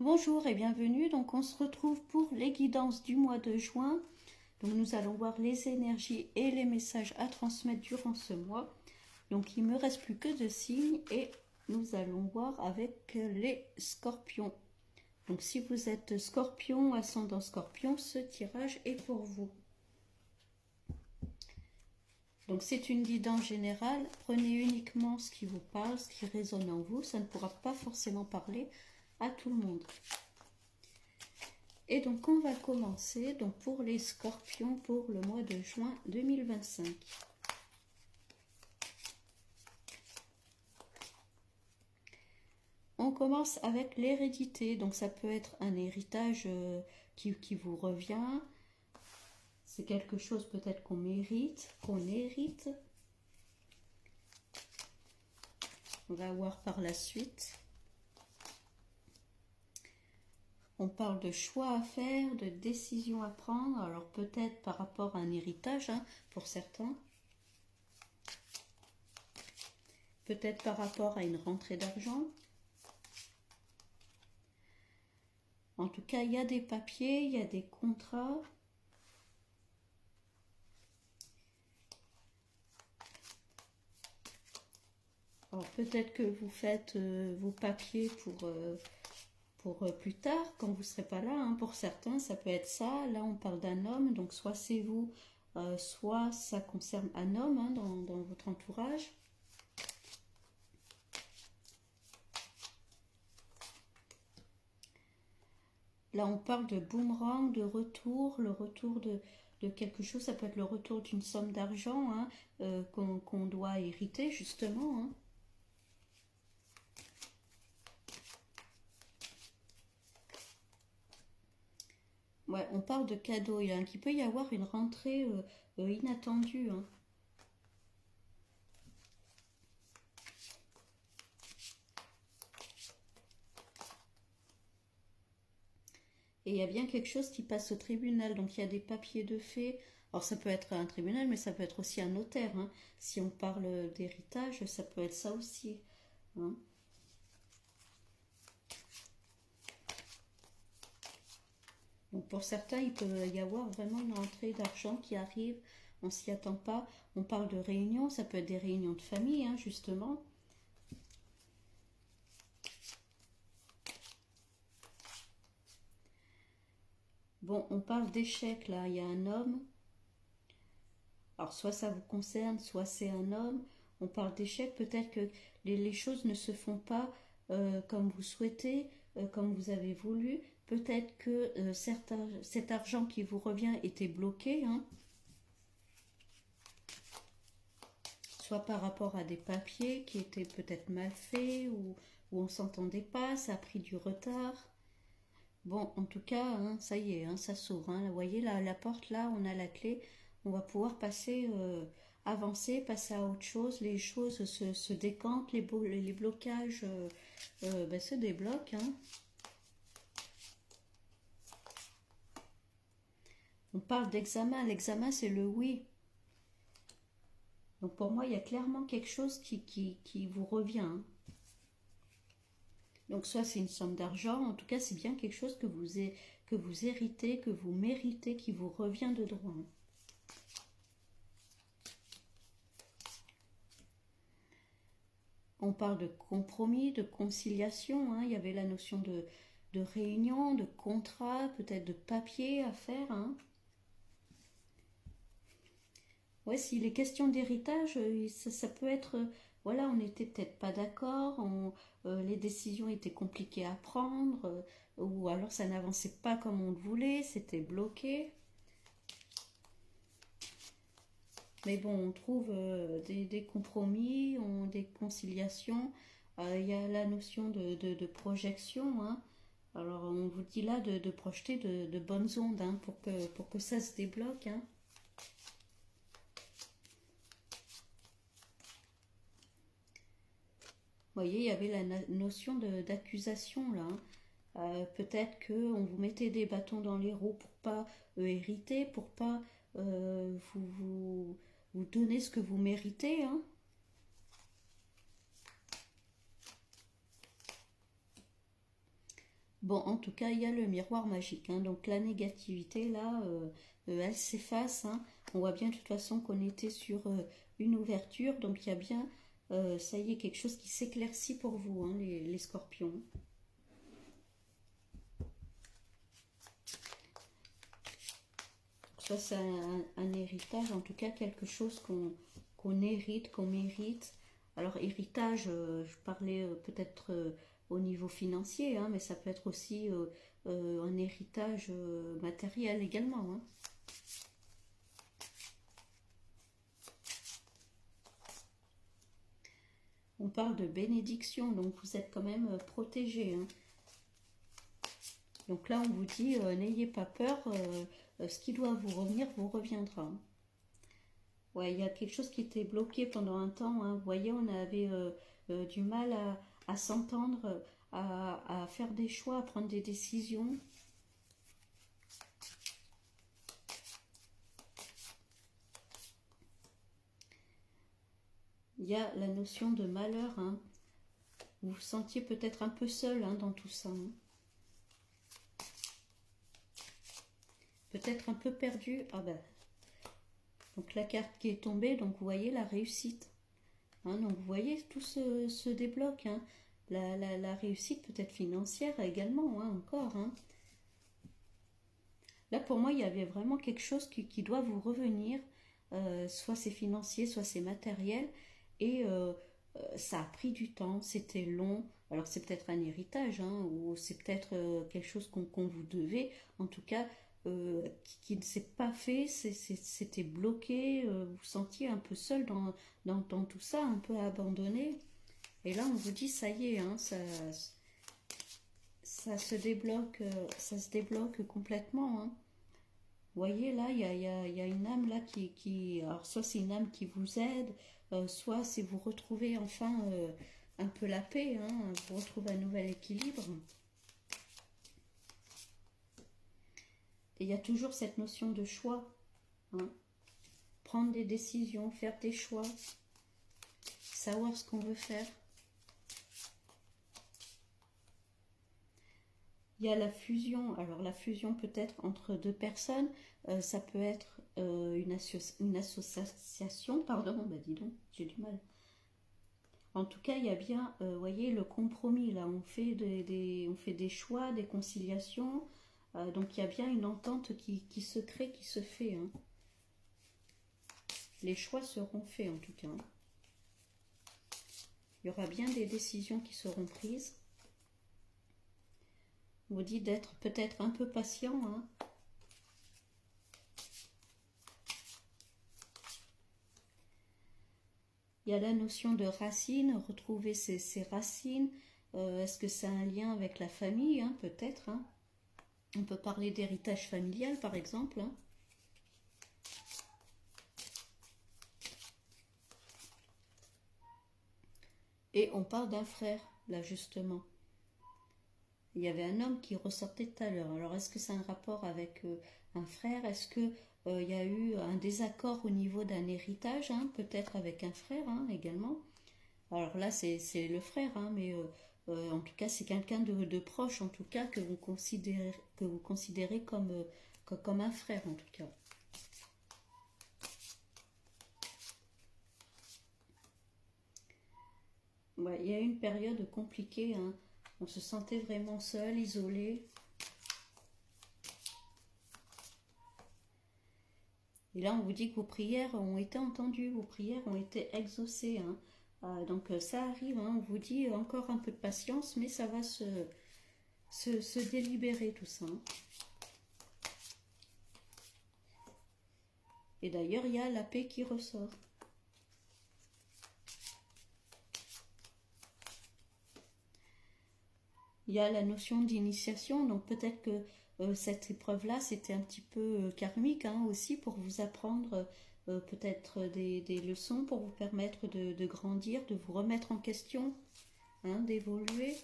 Bonjour et bienvenue. Donc on se retrouve pour les guidances du mois de juin. Donc nous allons voir les énergies et les messages à transmettre durant ce mois. Donc il me reste plus que deux signes et nous allons voir avec les scorpions. Donc si vous êtes scorpion, ascendant scorpion, ce tirage est pour vous. Donc c'est une guidance générale. Prenez uniquement ce qui vous parle, ce qui résonne en vous. Ça ne pourra pas forcément parler à tout le monde. Et donc on va commencer donc pour les scorpions pour le mois de juin 2025. On commence avec l'hérédité, donc ça peut être un héritage qui vous revient, c'est quelque chose peut-être qu'on mérite, qu'on hérite. On va voir par la suite. On parle de choix à faire, de décisions à prendre, alors peut-être par rapport à un héritage pour certains. Peut-être par rapport à une rentrée d'argent. En tout cas, il y a des papiers, il y a des contrats. Alors peut-être que vous faites vos papiers pour plus tard, quand vous ne serez pas là. Pour certains, ça peut être ça. Là, on parle d'un homme, donc soit c'est vous, soit ça concerne un homme dans votre entourage. Là, on parle de boomerang, de retour, le retour de quelque chose. Ça peut être le retour d'une somme d'argent qu'on doit hériter, justement. Ouais, on parle de cadeaux. Il peut y avoir une rentrée inattendue. Et il y a bien quelque chose qui passe au tribunal. Donc il y a des papiers de fait. Alors ça peut être un tribunal, mais ça peut être aussi un notaire. Si on parle d'héritage, ça peut être ça aussi. Donc pour certains, il peut y avoir vraiment une rentrée d'argent qui arrive. On s'y attend pas. On parle de réunions, ça peut être des réunions de famille, justement. Bon, on parle d'échec là. Il y a un homme. Alors soit ça vous concerne, soit c'est un homme. On parle d'échec. Peut-être que les choses ne se font pas comme vous souhaitez, comme vous avez voulu. Peut-être que cet argent qui vous revient était bloqué. Soit par rapport à des papiers qui étaient peut-être mal faits ou on ne s'entendait pas, ça a pris du retard. Bon, en tout cas, ça y est, ça s'ouvre. Vous voyez, la porte, là, on a la clé. On va pouvoir passer, avancer, passer à autre chose. Les choses se décantent, les blocages se débloquent. On parle d'examen. L'examen, c'est le oui. Donc pour moi, il y a clairement quelque chose qui vous revient. Donc soit c'est une somme d'argent, en tout cas c'est bien quelque chose que vous héritez, que vous méritez, qui vous revient de droit. On parle de compromis, de conciliation. Il y avait la notion de réunion, de contrat, peut-être de papier à faire. Ouais, s'il est question d'héritage, ça peut être, voilà, on n'était peut-être pas d'accord, les décisions étaient compliquées à prendre, ou alors ça n'avançait pas comme on le voulait, c'était bloqué. Mais bon, on trouve des compromis, des conciliations. Il y a la notion de projection. Alors, on vous dit là de projeter de bonnes ondes pour que ça se débloque. Vous voyez, il y avait la notion d'accusation là. Peut-être qu'on vous mettait des bâtons dans les roues pour pas hériter, pour pas vous donner ce que vous méritez. Bon, en tout cas, il y a le miroir magique, hein. Donc la négativité, là, elle s'efface, hein. On voit bien de toute façon qu'on était sur une ouverture. Donc il y a bien, ça y est, quelque chose qui s'éclaircit pour vous, hein, les scorpions. Soit c'est un héritage, en tout cas quelque chose qu'on hérite, qu'on mérite. Alors héritage, je parlais peut-être au niveau financier, hein, mais ça peut être aussi un héritage matériel également, hein. On parle de bénédiction, donc vous êtes quand même protégé, hein. Donc là, on vous dit, n'ayez pas peur, ce qui doit vous revenir vous reviendra, hein. Ouais, il y a quelque chose qui était bloqué pendant un temps, hein. Vous voyez, on avait du mal à s'entendre, à faire des choix, à prendre des décisions. Il y a la notion de malheur, hein. Vous vous sentiez peut-être un peu seul, hein, dans tout ça, hein. Peut-être un peu perdu. Ah ben, donc la carte qui est tombée, donc vous voyez la réussite, hein. Donc vous voyez, tout se débloque, hein. La réussite peut-être financière également, hein, encore, hein. Là, pour moi, il y avait vraiment quelque chose qui doit vous revenir. Soit c'est financier, soit c'est matériel. Et ça a pris du temps, c'était long. Alors c'est peut-être un héritage, hein, ou c'est peut-être quelque chose qu'on vous devait. En tout cas, qui ne s'est pas fait, c'était bloqué. Vous vous sentiez un peu seul dans tout ça, un peu abandonné. Et là, on vous dit, ça y est, hein, ça se débloque complètement, hein. Vous voyez, là, il y a une âme là alors soit c'est une âme qui vous aide, soit c'est vous retrouvez enfin un peu la paix, hein, vous retrouvez un nouvel équilibre. Et il y a toujours cette notion de choix, hein. Prendre des décisions, faire des choix, savoir ce qu'on veut faire. Il y a la fusion, alors la fusion peut-être entre deux personnes, ça peut être une association, pardon, bah dis donc, j'ai du mal. En tout cas, il y a bien, vous voyez, le compromis, là, on fait des choix, des conciliations, donc il y a bien une entente qui se crée, qui se fait, hein. Les choix seront faits en tout cas, hein. Il y aura bien des décisions qui seront prises. On vous dit d'être peut-être un peu patient, hein. Il y a la notion de racines, retrouver ses racines. Est-ce que c'est un lien avec la famille, hein, peut-être, hein. On peut parler d'héritage familial, par exemple, hein. Et on parle d'un frère, là, justement. Il y avait un homme qui ressortait tout à l'heure. Alors, est-ce que c'est un rapport avec un frère? Est-ce que il y a eu un désaccord au niveau d'un héritage, hein, peut-être avec un frère, hein, également? Alors là, c'est le frère, hein, mais en tout cas, c'est quelqu'un de proche, en tout cas, que vous considérez comme, comme un frère, en tout cas. Ouais, il y a eu une période compliquée, hein. On se sentait vraiment seul, isolé. Et là, on vous dit que vos prières ont été entendues, vos prières ont été exaucées, hein. Donc ça arrive, hein, on vous dit encore un peu de patience, mais ça va se délibérer tout ça, hein. Et d'ailleurs, il y a la paix qui ressort. Il y a la notion d'initiation, donc peut-être que cette épreuve-là, c'était un petit peu karmique, hein, aussi, pour vous apprendre peut-être des leçons, pour vous permettre de grandir, de vous remettre en question, hein, d'évoluer.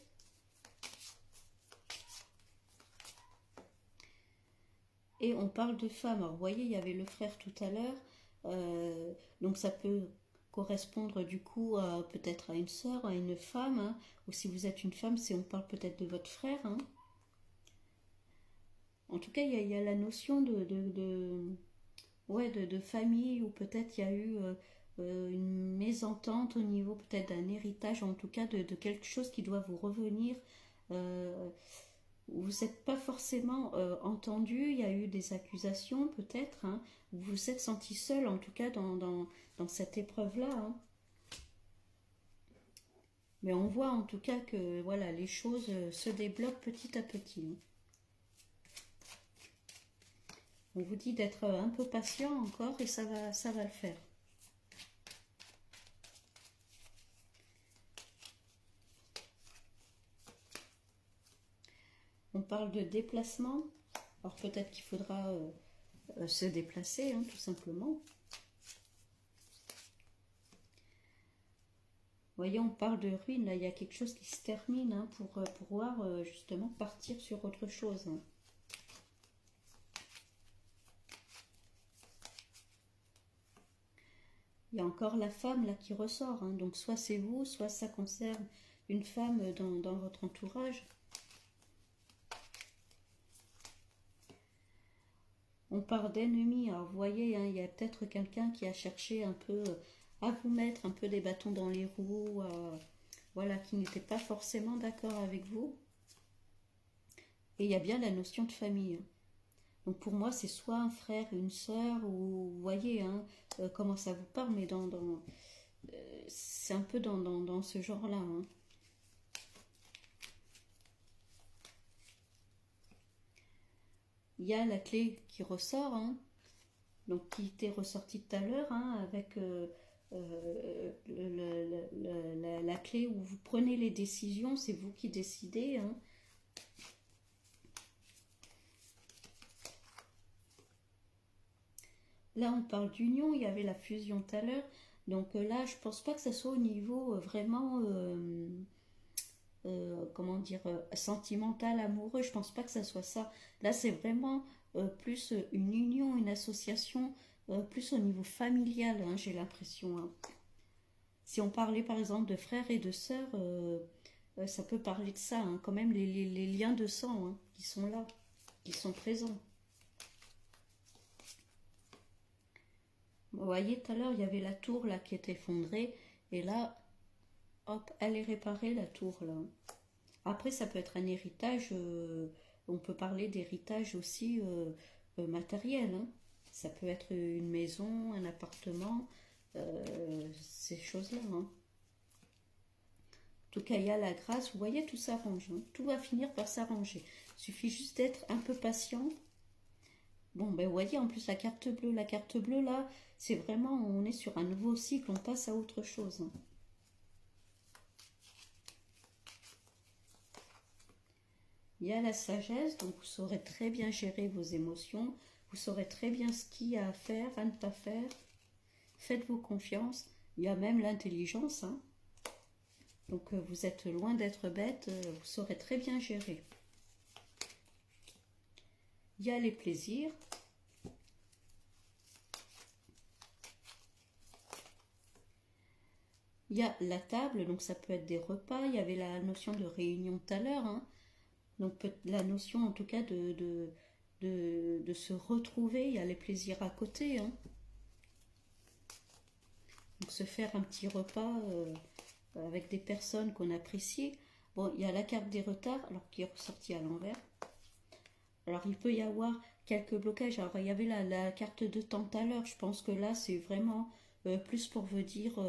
Et on parle de femmes. Alors, vous voyez, il y avait le frère tout à l'heure, donc ça peut correspondre du coup peut-être à une sœur, à une femme, hein. Ou si vous êtes une femme, on parle peut-être de votre frère, hein. En tout cas, il y a la notion ouais, de famille, ou peut-être il y a eu une mésentente au niveau peut-être d'un héritage, en tout cas de quelque chose qui doit vous revenir. Euh, vous n'êtes pas forcément entendu, il y a eu des accusations peut-être, hein, vous vous êtes senti seul en tout cas dans cette épreuve-là. Hein. Mais on voit en tout cas que voilà, les choses se débloquent petit à petit. Hein. On vous dit d'être un peu patient encore et ça va le faire. On parle de déplacement. Alors peut-être qu'il faudra se déplacer, hein, tout simplement. Vous voyez, on parle de ruine, là, il y a quelque chose qui se termine hein, pour pouvoir justement partir sur autre chose. Hein. Il y a encore la femme là qui ressort, hein, donc soit c'est vous, soit ça concerne une femme dans votre entourage. On parle d'ennemis, alors vous voyez, hein, il y a peut-être quelqu'un qui a cherché un peu à vous mettre un peu des bâtons dans les roues, voilà, qui n'était pas forcément d'accord avec vous. Et il y a bien la notion de famille. Hein. Donc pour moi, c'est soit un frère, une sœur, ou vous voyez hein, comment ça vous parle, mais c'est un peu dans ce genre-là. Hein. Il y a la clé qui ressort, hein, donc qui était ressortie tout à l'heure, hein, avec la clé où vous prenez les décisions, c'est vous qui décidez. Hein. Là, on parle d'union, il y avait la fusion tout à l'heure. Donc là, je pense pas que ça soit au niveau vraiment, comment dire, sentimental, amoureux. Je pense pas que ça soit ça. Là, c'est vraiment plus une union, une association, plus au niveau familial, hein, j'ai l'impression. Hein. Si on parlait par exemple de frères et de sœurs, ça peut parler de ça. Hein, quand même, les liens de sang hein, qui sont là, qui sont présents. Vous voyez, tout à l'heure, il y avait la tour là qui était effondrée. Et là, hop, elle est réparée, la tour là. Après, ça peut être un héritage. On peut parler d'héritage aussi matériel. Hein. Ça peut être une maison, un appartement, ces choses-là. Hein. En tout cas, il y a la grâce. Vous voyez, tout s'arrange. Hein. Tout va finir par s'arranger. Il suffit juste d'être un peu patient. Bon, ben vous voyez, en plus la carte bleue. La carte bleue, là, c'est vraiment, on est sur un nouveau cycle, on passe à autre chose. Hein. Il y a la sagesse, donc vous saurez très bien gérer vos émotions, vous saurez très bien ce qu'il y a à faire, à ne pas faire. Faites-vous confiance. Il y a même l'intelligence. Hein. Donc vous êtes loin d'être bête, vous saurez très bien gérer. Il y a les plaisirs. Il y a la table, donc ça peut être des repas. Il y avait la notion de réunion tout à l'heure. Hein. Donc la notion en tout cas de se retrouver. Il y a les plaisirs à côté. Hein. Donc se faire un petit repas avec des personnes qu'on apprécie. Bon, il y a la carte des retards, alors qui est ressortie à l'envers. Alors il peut y avoir quelques blocages. Alors il y avait la carte de temps tout à l'heure. Je pense que là c'est vraiment plus pour vous dire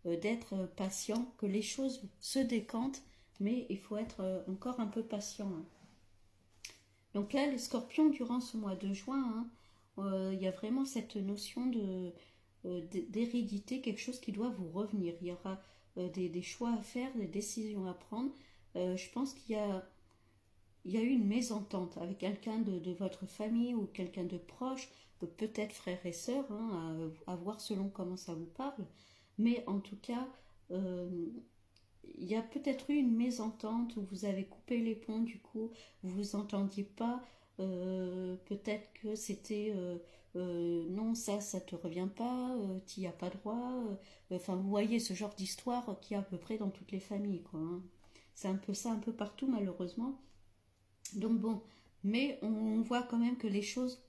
d'être patient, que les choses se décantent, mais il faut être encore un peu patient. Hein. Donc là les scorpions durant ce mois de juin, hein, il y a vraiment cette notion d'hérédité, quelque chose qui doit vous revenir. Il y aura des choix à faire, des décisions à prendre. Je pense il y a eu une mésentente avec quelqu'un de votre famille ou quelqu'un de proche, peut-être frères et sœurs, hein, à voir selon comment ça vous parle. Mais en tout cas, il y a peut-être eu une mésentente où vous avez coupé les ponts, du coup, vous vous entendiez pas. Peut-être que c'était non, ça te revient pas, tu n'y as pas droit. Enfin, vous voyez ce genre d'histoire qui est à peu près dans toutes les familles, quoi. Hein. C'est un peu ça, un peu partout, malheureusement. Donc bon, Mais on voit quand même que les choses,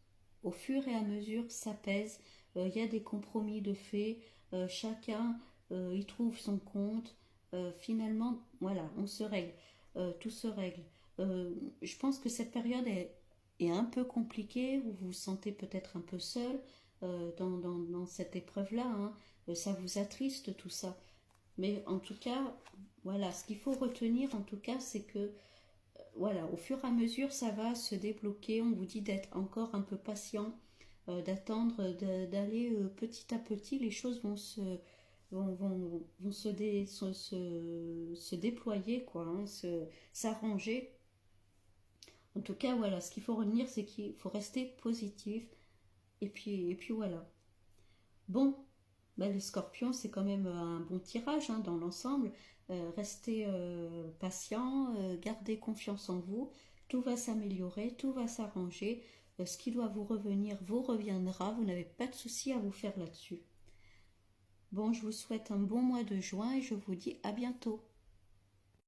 au fur et à mesure, s'apaisent. Il y a des compromis de fait. Chacun y trouve son compte. Finalement, voilà, on se règle. Tout se règle. Je pense que cette période est un peu compliquée. Vous vous sentez peut-être un peu seul dans cette épreuve-là. Hein. Ça vous attriste tout ça. Mais en tout cas, voilà, ce qu'il faut retenir en tout cas, c'est que voilà, au fur et à mesure, ça va se débloquer. On vous dit d'être encore un peu patient, d'attendre, d'aller petit à petit. Les choses vont se déployer, quoi, hein, s'arranger. En tout cas, voilà, ce qu'il faut retenir, c'est qu'il faut rester positif. Et puis voilà. Bon, ben, les scorpions, c'est quand même un bon tirage hein, dans l'ensemble. Restez patient, gardez confiance en vous. Tout va s'améliorer, tout va s'arranger. Ce qui doit vous revenir vous reviendra. Vous n'avez pas de souci à vous faire là-dessus. Bon, je vous souhaite un bon mois de juin et je vous dis à bientôt.